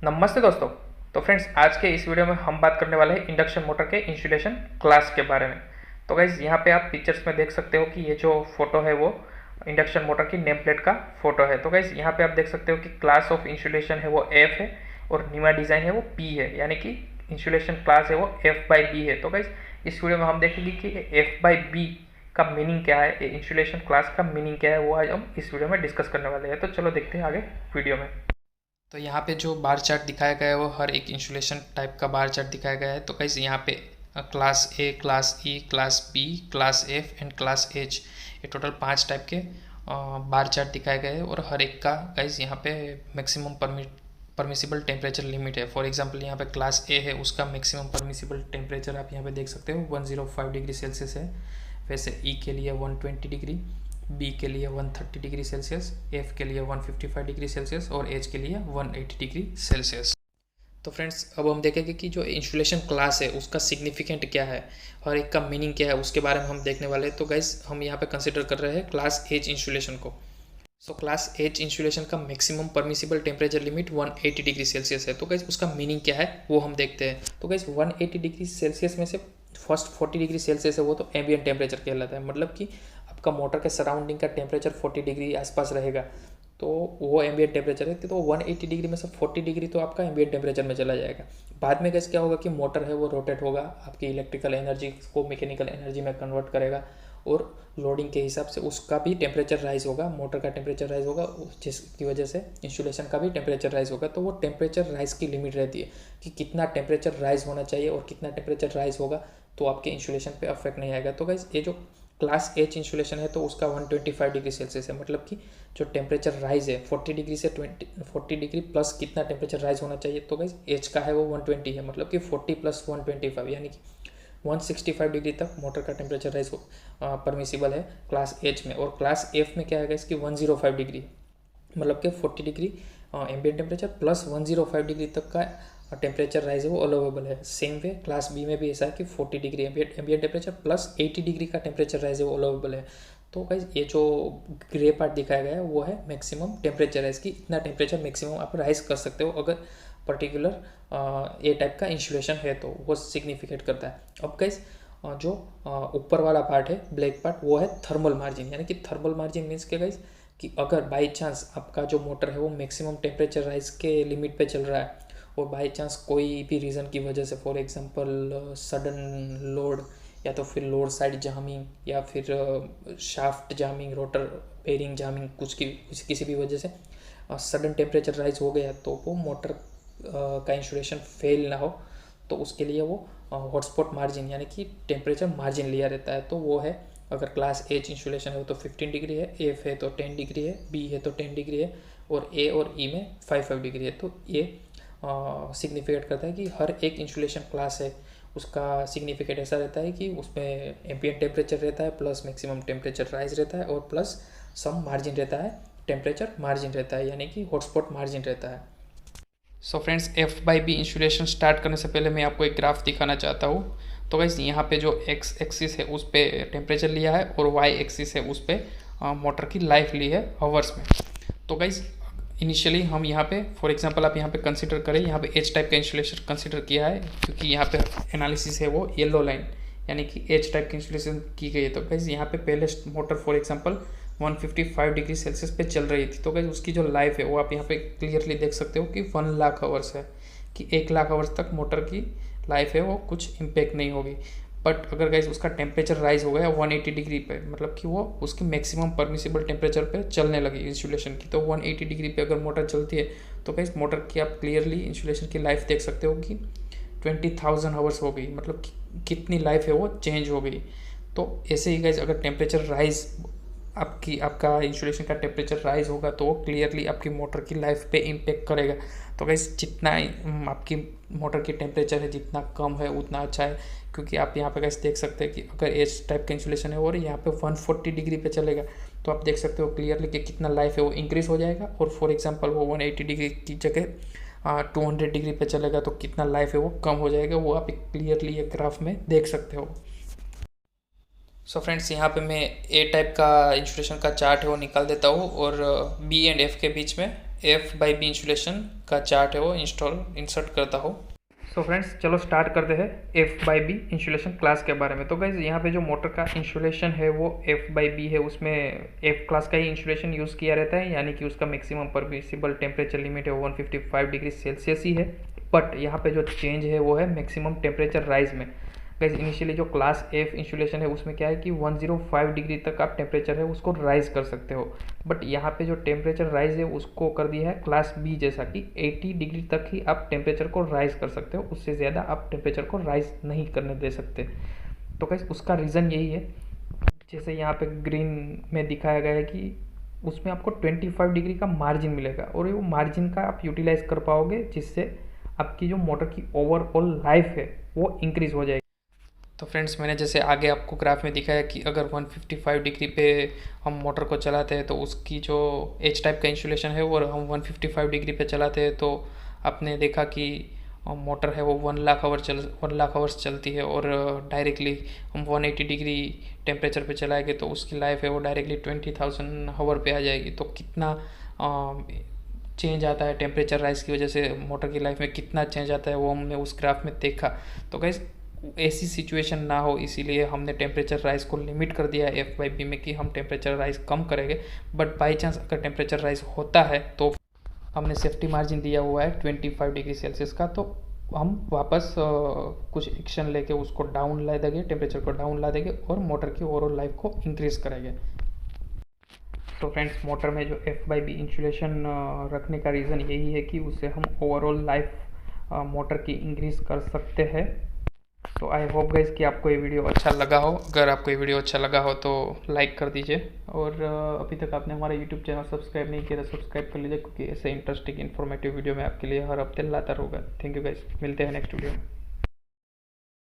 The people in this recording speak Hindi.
नमस्ते दोस्तों। तो फ्रेंड्स, आज के इस वीडियो में हम बात करने वाले हैं इंडक्शन मोटर के इंसुलेशन क्लास के बारे में। तो गाइज यहाँ पे आप पिक्चर्स में देख सकते हो कि ये जो फोटो है वो इंडक्शन मोटर की नेम प्लेट का फोटो है। तो गाइज यहाँ पे आप देख सकते हो कि क्लास ऑफ इंसुलेशन है वो एफ है और नीमा डिज़ाइन है वो पी है, यानी कि इंसुलेशन क्लास है वो एफ बाई बी है। तो गाइज इस वीडियो में हम देखेंगे कि एफ बाई बी का मीनिंग क्या है, इंसुलेशन क्लास का मीनिंग क्या है, वो आज हम इस वीडियो में डिस्कस करने वाले हैं। तो चलो देखते हैं आगे वीडियो में। तो यहाँ पे जो बार चार्ट दिखाया गया है वो हर एक इंसुलेशन टाइप का बार चार्ट दिखाया गया है। तो गाइस यहाँ पे class A, class E, class B, class F and class H, ये टोटल 5 टाइप के बार चार्ट दिखाए गए हैं और हर एक का गाइस यहाँ पे मैक्सिमम परमिसिबल टेम्परेचर लिमिट है। फॉर एग्जांपल यहाँ पे क्लास ए है, उसका मैक्सिमम परमिसिबल टेम्परेचर आप यहाँ पे देख सकते हो 105 डिग्री सेल्सियस है। वैसे ई के लिए 120 डिग्री, बी के लिए 130 डिग्री सेल्सियस, एफ के लिए 155 डिग्री सेल्सियस और एच के लिए 180 डिग्री सेल्सियस। तो फ्रेंड्स, अब हम देखेंगे कि जो इंसुलेशन क्लास है उसका सिग्निफिकेंट क्या है, हर एक का मीनिंग क्या है, उसके बारे में हम देखने वाले हैं। तो गाइस हम यहाँ पे कंसिडर कर रहे हैं क्लास एच इंसुलेशन को। सो क्लास एच इंसुलेशन का maximum permissible temperature limit 180 degree Celsius है। तो गाइस उसका मीनिंग क्या है वो हम देखते हैं। तो गाइस 180 डिग्री सेल्सियस में से फर्स्ट 40 डिग्री सेल्सियस है वो तो एम्बिएंट टेम्परेचर कहलाता है, मतलब कि आपका मोटर के सराउंडिंग का टेम्परेचर 40 डिग्री आसपास रहेगा, तो वो एम्बिएंट टेम्परेचर है। तो 180 डिग्री में से 40 डिग्री तो आपका एम्बिएंट टेम्परेचर में चला जाएगा। बाद में कैसे क्या होगा कि मोटर है वो रोटेट होगा, आपकी इलेक्ट्रिकल एनर्जी को मैकेनिकल एनर्जी में कन्वर्ट करेगा और लोडिंग के हिसाब से उसका भी टेम्परेचर राइज होगा, मोटर का टेम्परेचर राइज होगा, जिसकी वजह से इंसुलेशन का भी टेम्परेचर राइज होगा। तो वो टेम्परेचर राइज की लिमिट रहती है कि कितना टेम्परेचर राइज होना चाहिए और कितना टेम्परेचर राइज होगा तो आपके इंसुलेशन पे अफेक्ट नहीं आएगा। तो गाइस ये जो क्लास एच इंसुलेशन है तो उसका 125 डिग्री सेल्सियस है, मतलब कि जो टेम्परेचर राइज है 40 डिग्री से 40 डिग्री प्लस कितना टेम्परेचर राइज होना चाहिए, तो गाइस एच का है वो 120 है, मतलब कि 40 प्लस 125 यानी कि 165 डिग्री तक मोटर का टेम्परेचर राइज परमिसिबल है क्लास एच में। और क्लास एफ में क्या है इसकी 105 डिग्री, मतलब कि 40 degree ambient temperature plus 105 degree तक का टेम्परेचर राइज है वो अलाउेबल है। सेम वे क्लास बी में भी ऐसा है कि 40 degree ambient temperature plus 80 degree का टेम्परेचर राइज है वो अलाउेबल है। तो गाइस ये जो ग्रे पार्ट दिखाया गया है वो है मैक्सिमम टेम्परेचर राइज की, इतना टेम्परेचर मैक्सिमम आप राइज कर सकते हो अगर पर्टिकुलर ए टाइप का इंसुलेशन है तो वो सिग्निफिकेट करता है। अब गाइस जो ऊपर वाला पार्ट है ब्लैक पार्ट वो है थर्मल मार्जिन, यानी कि थर्मल मार्जिन मीन्स के गाइस कि अगर बाई चांस आपका जो मोटर है वो मैक्सिमम टेम्परेचर राइज के लिमिट पे चल रहा है और बाई चांस कोई भी रीज़न की वजह से, फॉर एग्जांपल सडन लोड या तो फिर लोड साइड जामिंग या फिर shaft jamming, rotor bearing jamming, किसी भी वजह से सडन टेम्परेचर राइज हो गया तो वो मोटर का इंसुलेशन फेल ना हो तो उसके लिए वो हॉटस्पॉट मार्जिन यानी कि टेम्परेचर मार्जिन लिया रहता है। तो वो है अगर क्लास एच इंसुलेशन है तो 15 डिग्री है, एफ है तो 10 डिग्री है, बी है तो 10 डिग्री है और ए और ई में 5 डिग्री है। तो ये सिग्निफिकेट करता है कि हर एक इंसुलेशन क्लास है उसका सिग्निफिकेट ऐसा रहता है कि उसमें एम्बिएंट टेम्परेचर रहता है प्लस मैक्सिमम टेम्परेचर राइज रहता है और प्लस सम मार्जिन रहता है, टेम्परेचर मार्जिन रहता है, यानी कि हॉटस्पॉट मार्जिन रहता है। So friends, F by B insulation start करने से पहले मैं आपको एक ग्राफ दिखाना चाहता हूँ। तो गाइस यहाँ पे जो एक्स एक्सिस है उस पर टेम्परेचर लिया है और वाई एक्सिस है उस पर मोटर की लाइफ ली है हावर्स में। तो गाइस इनिशियली हम यहाँ पे फॉर एग्जांपल आप यहाँ पे कंसिडर करें, यहाँ पे एच टाइप का इंसुलेशन कंसिडर किया है क्योंकि यहाँ पे एनालिसिस है वो येलो लाइन यानी कि एच टाइप की इंसुलेशन की गई है। तो गाइस यहाँ पे पहले motor for example 155 degree Celsius पे चल रही थी, तो गाइस उसकी जो लाइफ है वो आप यहाँ पे क्लियरली देख सकते हो कि 1 लाख आवर्स है, कि 1 लाख आवर्स तक मोटर की लाइफ है वो कुछ इम्पेक्ट नहीं होगी। बट अगर गाइस उसका टेम्परेचर राइज हो गया 180 डिग्री पे, मतलब कि वो उसकी मैक्सिमम परमिसिबल टेम्परेचर पे चलने लगी इंसुलेशन की, तो 180 डिग्री पे अगर मोटर चलती है तो गाइस मोटर की आप क्लियरली इंसुलेशन की लाइफ देख सकते हो कि 20,000 आवर्स हो गई, मतलब कितनी लाइफ है वो चेंज हो गई। तो ऐसे ही गाइस अगर टेम्परेचर राइज आपका इंसुलेशन का टेम्परेचर राइज होगा तो वो क्लियरली आपकी मोटर की लाइफ पे इम्पेक्ट करेगा। तो गाइस जितना आपकी मोटर की टेम्परेचर है जितना कम है उतना अच्छा है, क्योंकि आप यहाँ पे गाइस देख सकते हैं कि अगर एच टाइप का इंसुलेशन है और यहाँ पे 140 डिग्री पे चलेगा तो आप देख सकते हो क्लियरली कि कितना लाइफ है वो इंक्रीज हो जाएगा, और फॉर एग्जांपल वो 180 डिग्री की जगह 200 डिग्री पे चलेगा तो कितना लाइफ है वो कम हो जाएगा, वो आप क्लियरली ये ग्राफ में देख सकते हो। सो फ्रेंड्स, यहाँ पे मैं ए टाइप का इंसुलेशन का चार्ट है वो निकाल देता हूँ और बी एंड एफ के बीच में F/B इंसुलेशन का चार्ट है वो इंसर्ट करता हूँ। सो फ्रेंड्स, चलो स्टार्ट करते हैं F/B इंसुलेशन क्लास के बारे में। तो गाइज यहाँ पे जो मोटर का इंसुलेशन है वो F/B है, उसमें F क्लास का ही इंसुलेशन यूज़ किया रहता है, यानी कि उसका मैक्सिमम परमिसिबल टेम्परेचर लिमिट है 155 डिग्री सेल्सियस ही है। बट यहाँ पे जो चेंज है वो है मैक्सिमम टेम्परेचर राइज में। गाइज इनिशियली जो क्लास F इंसुलेशन है उसमें क्या है कि 105 डिग्री तक आप टेम्परेचर है उसको राइज कर सकते हो। बट यहाँ पे जो टेम्परेचर राइज है उसको कर दिया है क्लास B जैसा कि 80 डिग्री तक ही आप टेम्परेचर को राइज कर सकते हो, उससे ज़्यादा आप टेम्परेचर को राइज नहीं करने दे सकते। तो गाइज उसका रीज़न यही है, जैसे यहाँ पे ग्रीन में दिखाया गया है कि उसमें आपको 25 डिग्री का मार्जिन मिलेगा और वो मार्जिन का आप यूटिलाइज कर पाओगे, जिससे आपकी जो मोटर की ओवरऑल लाइफ है वो इंक्रीज़ हो जाएगी। तो फ्रेंड्स, मैंने जैसे आगे आपको ग्राफ में दिखाया कि अगर 155 डिग्री पे हम मोटर को चलाते हैं तो उसकी जो एच टाइप का इंसुलेशन है वो हम 155 डिग्री पे चलाते हैं तो आपने देखा कि मोटर है वो 1 लाख आवर्स चलती है। और डायरेक्टली हम 180 डिग्री टेम्परेचर पे चलाएंगे तो उसकी लाइफ है वो डायरेक्टली 20,000 आवर पे आ जाएगी। तो कितना चेंज आता है टेम्परेचर राइज की वजह से मोटर की लाइफ में, कितना चेंज आता है वो हमने उस ग्राफ में देखा। तो गाइस ऐसी सिचुएशन ना हो इसीलिए हमने टेम्परेचर राइज को लिमिट कर दिया है F/B में कि हम टेम्परेचर राइज कम करेंगे। बट बाई चांस अगर टेम्परेचर राइज होता है तो हमने सेफ्टी मार्जिन दिया हुआ है 25 डिग्री सेल्सियस का, तो हम वापस कुछ एक्शन लेके उसको डाउन ला देंगे, टेम्परेचर को डाउन ला देंगे और मोटर की ओवरऑल लाइफ को इंक्रीज़ करेंगे। तो फ्रेंड्स, मोटर में जो F/B इंसुलेशन रखने का रीज़न यही है कि उससे हम ओवरऑल लाइफ मोटर की इंक्रीज़ कर सकते हैं। तो आई होप गाइस कि आपको ये वीडियो अच्छा लगा हो। अगर आपको ये वीडियो अच्छा लगा हो तो लाइक कर दीजिए, और अभी तक आपने हमारा यूट्यूब चैनल सब्सक्राइब नहीं किया तो सब्सक्राइब कर लीजिए, क्योंकि ऐसे इंटरेस्टिंग इन्फॉर्मेटिव वीडियो मैं आपके लिए हर हफ्ते लाता रहूँगा। थैंक यू गाइस, मिलते हैं नेक्स्ट वीडियो में।